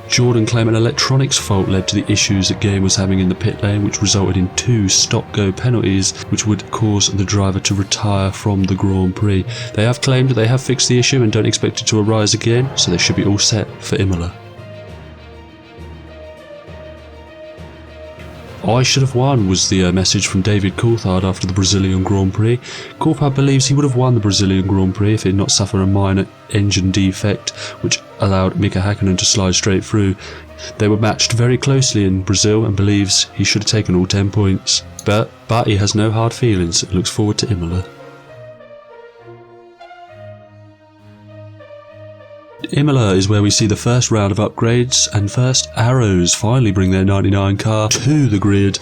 Jordan claimed an electronics fault led to the issues the game was having in the pit lane, which resulted in 2 stop-go penalties, which would cause the driver to retire from the Grand Prix. They have claimed that they have fixed the issue and don't expect it to arise again, so they should be all set for Imola. I should have won was the message from David Coulthard after the Brazilian Grand Prix. Coulthard believes he would have won the Brazilian Grand Prix if it had not suffered a minor engine defect which allowed Mika Hakkinen to slide straight through. They were matched very closely in Brazil and believes he should have taken all 10 points. But he has no hard feelings and looks forward to Imola. Imola is where we see the first round of upgrades, and first Arrows finally bring their 99 car to the grid,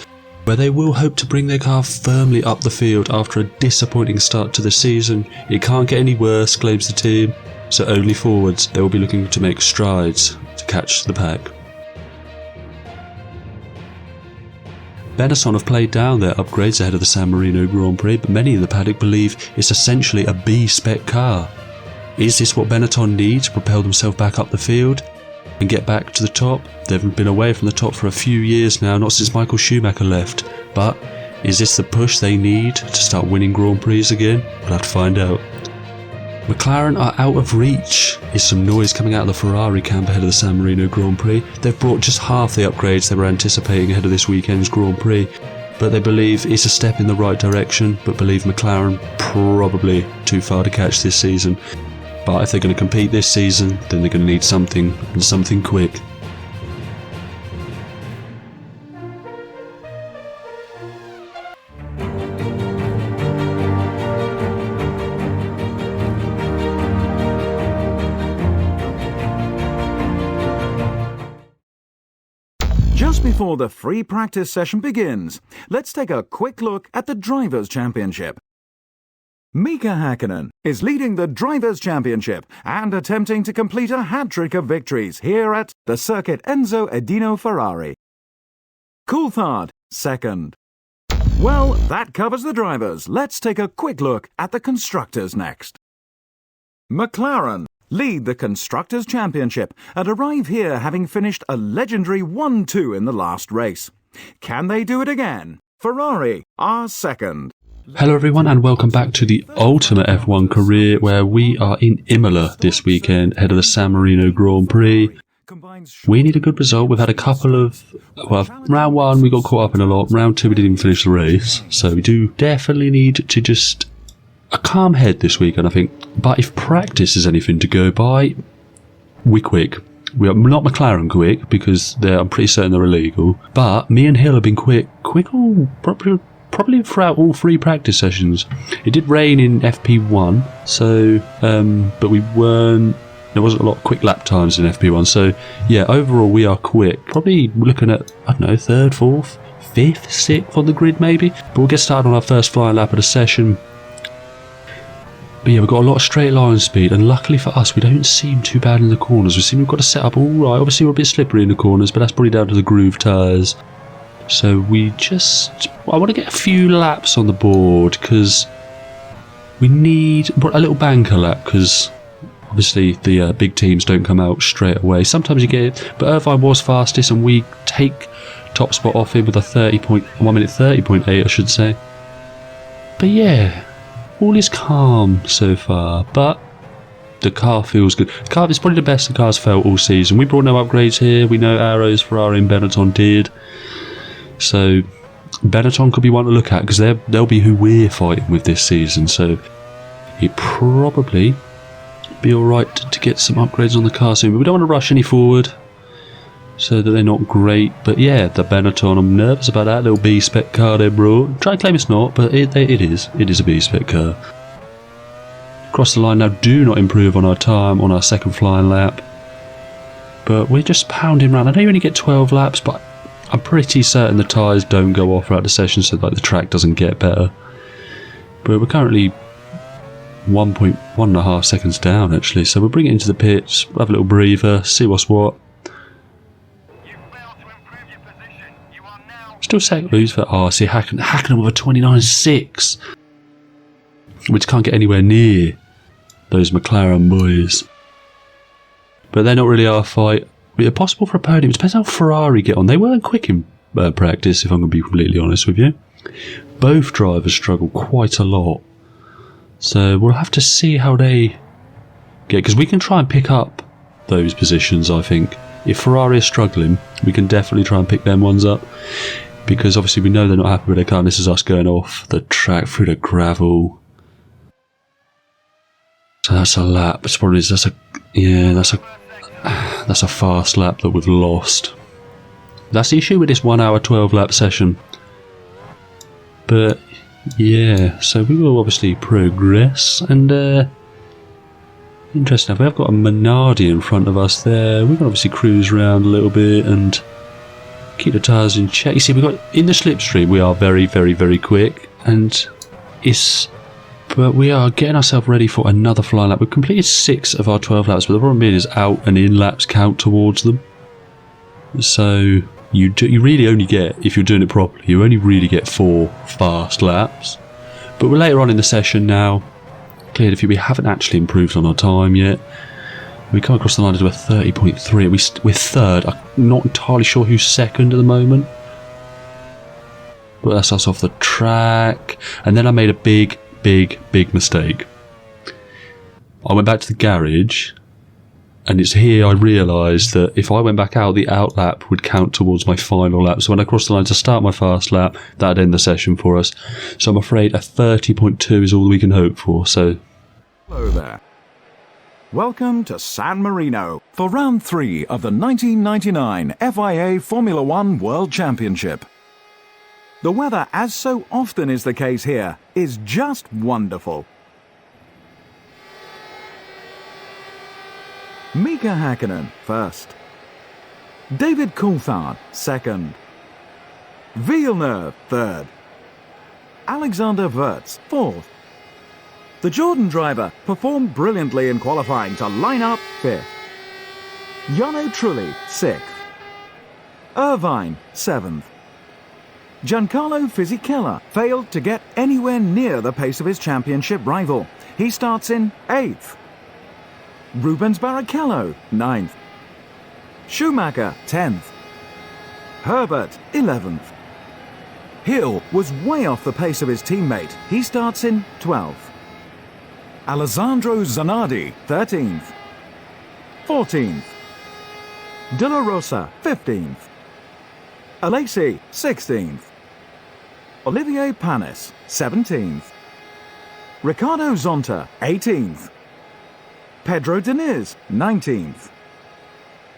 where they will hope to bring their car firmly up the field after a disappointing start to the season. It can't get any worse, claims the team, so only forwards. They will be looking to make strides to catch the pack. Benetton have played down their upgrades ahead of the San Marino Grand Prix, but many in the paddock believe it's essentially a B-spec car. Is this what Benetton need to propel themselves back up the field and get back to the top? They've been away from the top for a few years now, not since Michael Schumacher left. But is this the push they need to start winning Grand Prix again? We'll have to find out. McLaren are out of reach. Is some noise coming out of the Ferrari camp ahead of the San Marino Grand Prix? They've brought just half the upgrades they were anticipating ahead of this weekend's Grand Prix. But they believe it's a step in the right direction, but believe McLaren probably too far to catch this season. But if they're going to compete this season, then they're going to need something, and something quick. Just before the free practice session begins, let's take a quick look at the Drivers' Championship. Mika Hakkinen is leading the Drivers' Championship and attempting to complete a hat-trick of victories here at the Circuit Enzo Edino Ferrari. Coulthard, second. Well, that covers the drivers. Let's take a quick look at the constructors next. McLaren lead the Constructors' Championship and arrive here having finished a legendary 1-2 in the last race. Can they do it again? Ferrari are second. Hello everyone and welcome back to the Ultimate F1 career, where we are in Imola this weekend ahead of the San Marino Grand Prix. We need a good result. We've had a couple of, round 1 we got caught up in a lot, round 2 we didn't even finish the race, so we do definitely need to just a calm head this weekend, I think. But if practice is anything to go by, we're quick. We are not McLaren quick because I'm pretty certain they're illegal, but me and Hill have been quick all probably throughout all 3 practice sessions. It did rain in FP1, so but there wasn't a lot of quick lap times in FP1, so yeah, overall we are quick. Probably looking at, I don't know, 3rd, 4th, 5th, 6th on the grid maybe, but we'll get started on our first flying lap of the session. But yeah, we've got a lot of straight line speed, and luckily for us we don't seem too bad in the corners. We seem we've got to set up all right. Obviously we're a bit slippery in the corners, but that's probably down to the groove tyres. So I want to get a few laps on the board because we need a little banker lap, because obviously the big teams don't come out straight away. Sometimes you get it, but Irvine was fastest and we take top spot off him with a 1 minute 30.8 I should say. But yeah, all is calm so far, but the car feels good. The car is probably the best the car's felt all season. We brought no upgrades here. We know Arrows, Ferrari and Benetton did. So Benetton could be one to look at because they'll be who we're fighting with this season. So it probably be alright to get some upgrades on the car soon. But we don't want to rush any forward so that they're not great. But yeah, the Benetton, I'm nervous about that little B-spec car they brought. Try and claim it's not, but it is. It is a B-spec car. Cross the line now. Do not improve on our time on our second flying lap. But we're just pounding around. I know you only get 12 laps, but I'm pretty certain the tyres don't go off throughout the session, so like the track doesn't get better. But we're currently 1.5 seconds down actually, so we'll bring it into the pits, we'll have a little breather, see what's what. Still second lose for see Hakkinen with a 29.6, which can't get anywhere near those McLaren boys. But they're not really our fight. Yeah, possible for a podium. It depends how Ferrari get on. They weren't quick in practice, if I'm going to be completely honest with you. Both drivers struggle quite a lot. So we'll have to see how they get, because we can try and pick up those positions, I think. If Ferrari are struggling, we can definitely try and pick them ones up, because obviously we know they're not happy with their car, and this is us going off the track through the gravel. So that's a lap. It's probably that's a fast lap that we've lost. That's the issue with this 1 hour 12 lap session. But yeah, so we will obviously progress, and interesting. We have got a Minardi in front of us there. We can obviously cruise around a little bit and keep the tyres in check. You see, we got in the slipstream. We are very, very, very quick, and but we are getting ourselves ready for another flying lap. We've completed 6 of our 12 laps, but the problem is out and in laps count towards them. So you really only get, if you're doing it properly, you only really get 4 fast laps. But we're later on in the session now. Cleared a few. We haven't actually improved on our time yet. We come across the line as we're 30.3. We're third. I'm not entirely sure who's second at the moment. But that's us off the track. And then I made a big mistake. I went back to the garage, and it's here I realised that if I went back out, the out lap would count towards my final lap. So when I crossed the line to start my fast lap, that'd end the session for us. So I'm afraid a 30.2 is all we can hope for. So hello there. Welcome to San Marino for round 3 of the 1999 FIA Formula 1 World Championship. The weather, as so often is the case here, is just wonderful. Mika Häkkinen first. David Coulthard second. Villeneuve third. Alexander Wurz fourth. The Jordan driver performed brilliantly in qualifying to line up 5th. Jarno Trulli 6th. Irvine 7th. Giancarlo Fisichella failed to get anywhere near the pace of his championship rival. He starts in 8th. Rubens Barrichello 9th. Schumacher 10th. Herbert 11th. Hill was way off the pace of his teammate. He starts in 12th. Alessandro Zanardi 13th. 14th. De La Rosa 15th. Alesi 16th. Olivier Panis 17th. Ricardo Zonta 18th. Pedro Diniz 19th.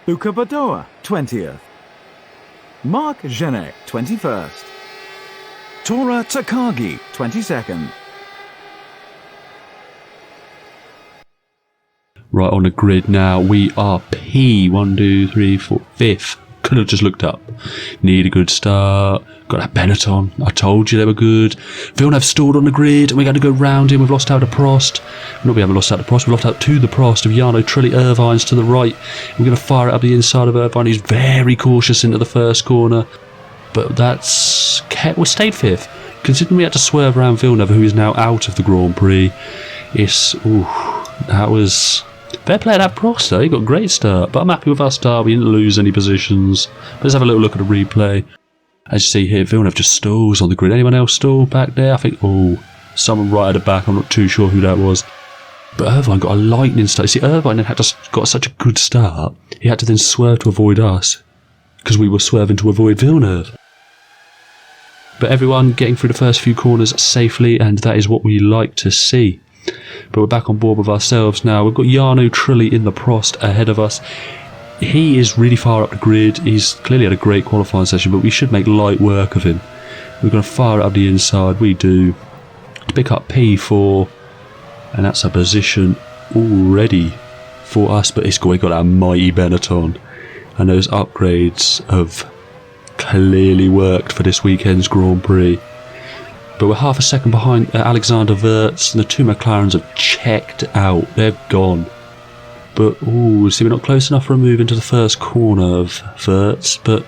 Luca Badoa 20th. Marc Genet 21st. Tora Takagi 22nd. right on the grid now, we are P. 1, 2, 3, 4, 5th. Could have just looked up. Need a good start. Got that Benetton. I told you they were good. Villeneuve stalled on the grid, and we had to go round him. We've lost out to Prost. We haven't lost out to Prost. We've lost out to the Prost of Jarno Trulli. Irvine's to the right. We're going to fire it up the inside of Irvine. He's very cautious into the first corner. But that's kept. We stayed 5th. Considering we had to swerve around Villeneuve, who is now out of the Grand Prix. That was... Fair play at that Prost though, he got a great start, but I'm happy with our start, we didn't lose any positions. Let's have a little look at the replay. As you see here, Villeneuve just stalls on the grid. Anyone else stall back there? I think, someone right at the back, I'm not too sure who that was. But Irvine got a lightning start. You see, Irvine had got such a good start, he had to then swerve to avoid us, because we were swerving to avoid Villeneuve. But everyone getting through the first few corners safely, and that is what we like to see. But we're back on board with ourselves now. We've got Jarno Trulli in the Prost ahead of us. He is really far up the grid. He's clearly had a great qualifying session, but we should make light work of him. We're going to fire it up the inside. We do. To pick up P4, and that's a position already for us. But we got our mighty Benetton, and those upgrades have clearly worked for this weekend's Grand Prix. But we're half a second behind Alexander Wurz, and the two McLarens have checked out. They're gone. But, see, we're not close enough for a move into the first corner of Wurz, but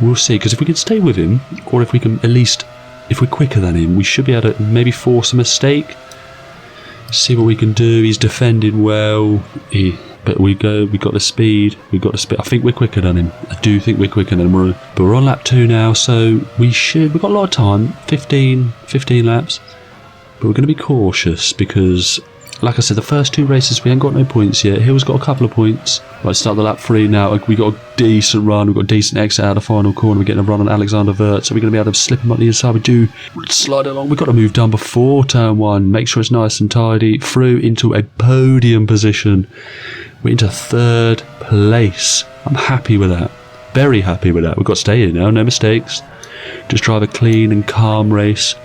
we'll see. Because if we can stay with him, or if we can at least, if we're quicker than him, we should be able to maybe force a mistake. See what we can do. He's defending well. But we got the speed. I think we're quicker than him. I do think we're quicker than him. But we're on lap 2 now, so we've got a lot of time. 15 laps. But we're going to be cautious because, like I said, the first 2 races we ain't got no points yet. Hill's got a couple of points. Right, start the lap 3 now. We got a decent run. We've got a decent exit out of the final corner. We're getting a run on Alexander Wirtz. So we're going to be able to slip him up the inside. We do slide along. We've got to move down before turn 1. Make sure it's nice and tidy. Through into a podium position. We're into 3rd place. I'm happy with that. Very happy with that. We've got to stay here now. No mistakes. Just drive a clean and calm race.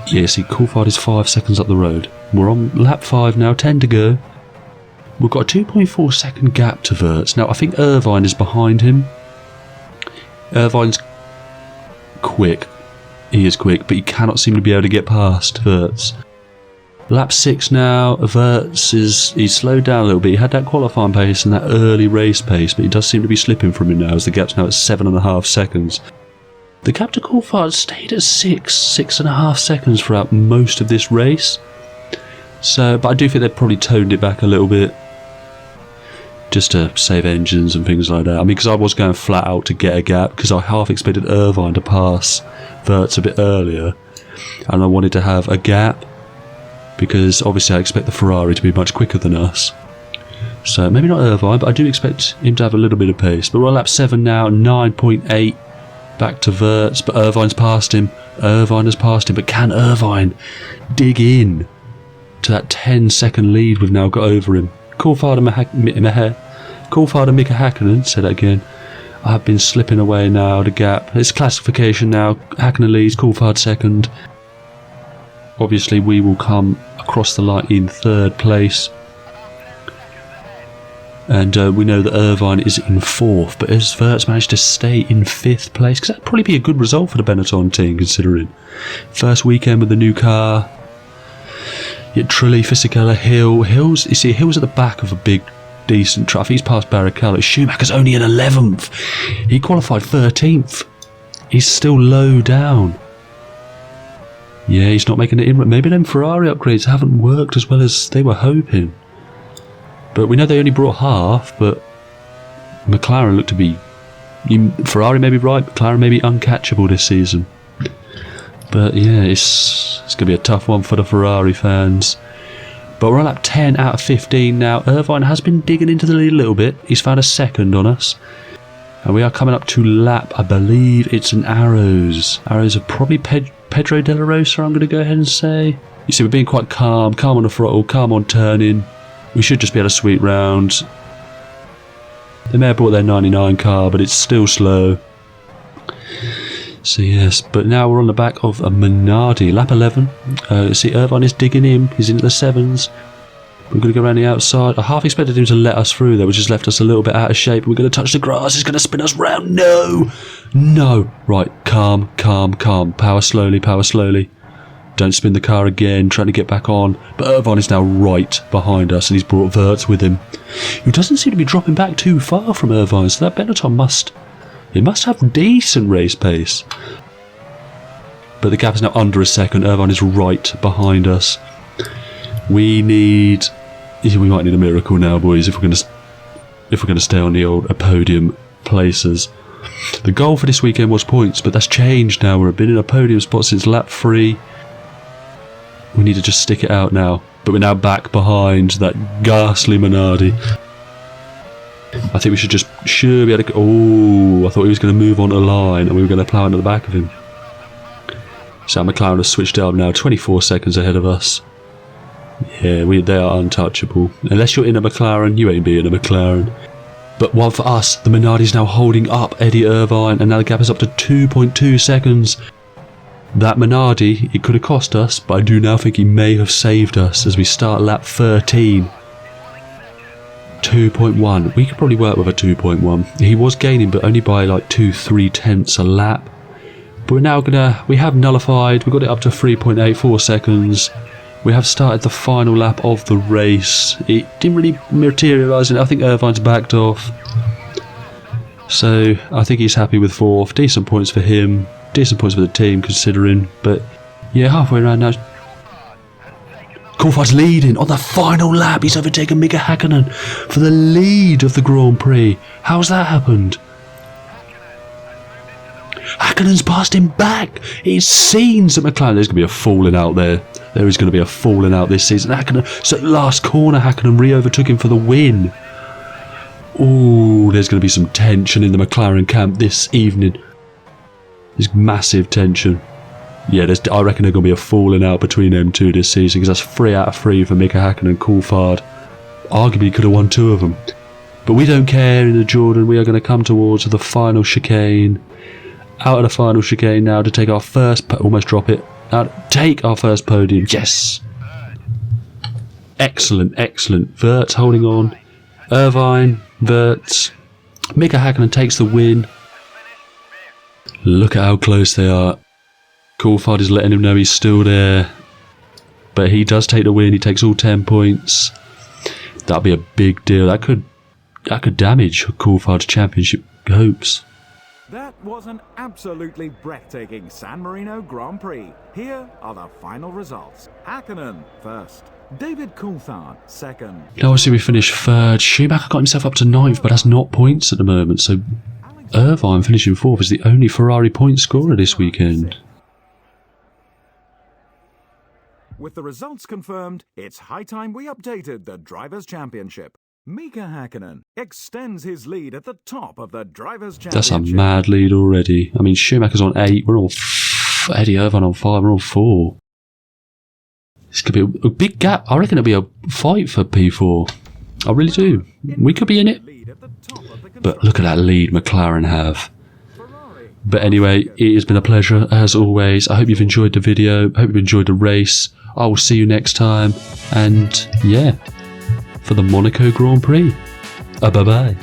Yeah, see, Coulthard is 5 seconds up the road. We're on lap 5 now, 10 to go. We've got a 2.4 second gap to Wirtz. Now, I think Irvine is behind him. Irvine's quick. He is quick, but he cannot seem to be able to get past Wirtz. Lap 6 now, Wirtz he's slowed down a little bit. He had that qualifying pace and that early race pace, but he does seem to be slipping from him now as the gap's now at 7.5 seconds. The gap to Coulthard stayed at 6.5 seconds throughout most of this race. So, but I do think they've probably toned it back a little bit just to save engines and things like that. I mean, because I was going flat out to get a gap because I half expected Irvine to pass Wirtz a bit earlier, and I wanted to have a gap because obviously I expect the Ferrari to be much quicker than us. So maybe not Irvine, but I do expect him to have a little bit of pace. But we're on lap 7 now, 9.8 back to Wirtz, but Irvine's passed him. Irvine has passed him, but can Irvine dig in to that 10-second lead we've now got over him? Coulthard and Mika Hakkinen, say that again. I've been slipping away now, the gap. It's classification now. Hakkinen leads, Coulthard second. Obviously we will come across the line in 3rd place. And we know that Irvine is in 4th, but has Wirtz managed to stay in 5th place? Because that'd probably be a good result for the Benetton team, considering first weekend with the new car. Yet Trulli, Fisichella, Hills, you see, Hills at the back of a big, decent truck. He's past Barrichello. Schumacher's only in 11th. He qualified 13th. He's still low down. Yeah, he's not making it in. Maybe them Ferrari upgrades haven't worked as well as they were hoping. But we know they only brought half, but McLaren looked to be... Ferrari may be right, McLaren may be uncatchable this season. But yeah, it's going to be a tough one for the Ferrari fans. But we're on lap 10 out of 15 now. Irvine has been digging into the lead a little bit. He's found a second on us. And we are coming up to lap, I believe it's an Arrows. Arrows are probably Pedro De La Rosa, I'm going to go ahead and say. You see, we're being quite calm on the throttle, calm on turning. We should just be able to sweep round. They may have brought their 99 car, but it's still slow. So yes, but now we're on the back of a Minardi, lap 11. See, Irvine is digging in. He's into the 7s. We're going to go around the outside. I half expected him to let us through there, which has left us a little bit out of shape. We're going to touch the grass. It's going to spin us round. No! No! Right, calm. Power slowly. Don't spin the car again, trying to get back on. But Irvine is now right behind us, and he's brought Wirtz with him, who doesn't seem to be dropping back too far from Irvine, so that Benetton must have decent race pace. But the gap is now under a second. Irvine is right behind us. We might need a miracle now, boys, if we're going to stay on the old podium places. The goal for this weekend was points, but that's changed now. We've been in a podium spot since lap 3. We need to just stick it out now. But we're now back behind that ghastly Minardi. I think we should be able to... Oh, I thought he was going to move on a line and we were going to plough into the back of him. Sam McLaren has switched up now, 24 seconds ahead of us. Yeah, they are untouchable. Unless you're in a McLaren, you ain't being a McLaren. But one for us, the Minardi is now holding up Eddie Irvine, and now the gap is up to 2.2 seconds. That Minardi, it could have cost us, but I do now think he may have saved us as we start lap 13. 2.1. We could probably work with a 2.1. He was gaining, but only by like 2-3 tenths a lap. But we're now we have nullified, we got it up to 3.84 seconds. We have started the final lap of the race. It didn't really materialise, and I think Irvine's backed off. So I think he's happy with 4th. Decent points for him. Decent points for the team considering. But yeah, halfway around now. Coulthard's leading on the final lap. He's overtaken Mika Häkkinen for the lead of the Grand Prix. How's that happened? Häkkinen's passed him back. It seems that McLaren, there's going to be a falling out there. There is going to be a falling out this season. Häkkinen, so last corner, Häkkinen re-overtook him for the win. Ooh, there's going to be some tension in the McLaren camp this evening. There's massive tension. Yeah, I reckon there's going to be a falling out between them two this season, because that's 3 out of 3 for Mika Häkkinen and Coulthard. Arguably could have won 2 of them. But we don't care in the Jordan. We are going to come towards the final chicane. Out of the final chicane now to take our first... almost drop it. Take our first podium. Yes! Excellent, excellent. Wirtz holding on. Irvine, Wirtz. Mika Häkkinen takes the win. Look at how close they are. Coulthard is letting him know he's still there. But he does take the win. He takes all 10 points. That'll be a big deal. That could damage Coulthard's championship hopes. That was an absolutely breathtaking San Marino Grand Prix. Here are the final results. Häkkinen first. David Coulthard second. Now obviously we finished 3rd. Schumacher got himself up to 9th, but that's not points at the moment. So Irvine finishing 4th is the only Ferrari point scorer this weekend. With the results confirmed, it's high time we updated the Drivers' Championship. Mika Häkkinen extends his lead at the top of the Drivers' Championship. That's a mad lead already. I mean, Schumacher's on 8. We're on... Eddie Irvine on 5. We're on 4. This could be a big gap. I reckon it'll be a fight for P4. I really do. We could be in it. But look at that lead McLaren have. But anyway, it has been a pleasure as always. I hope you've enjoyed the video. I hope you've enjoyed the race. I will see you next time. And yeah, for the Monaco Grand Prix. Bye-bye.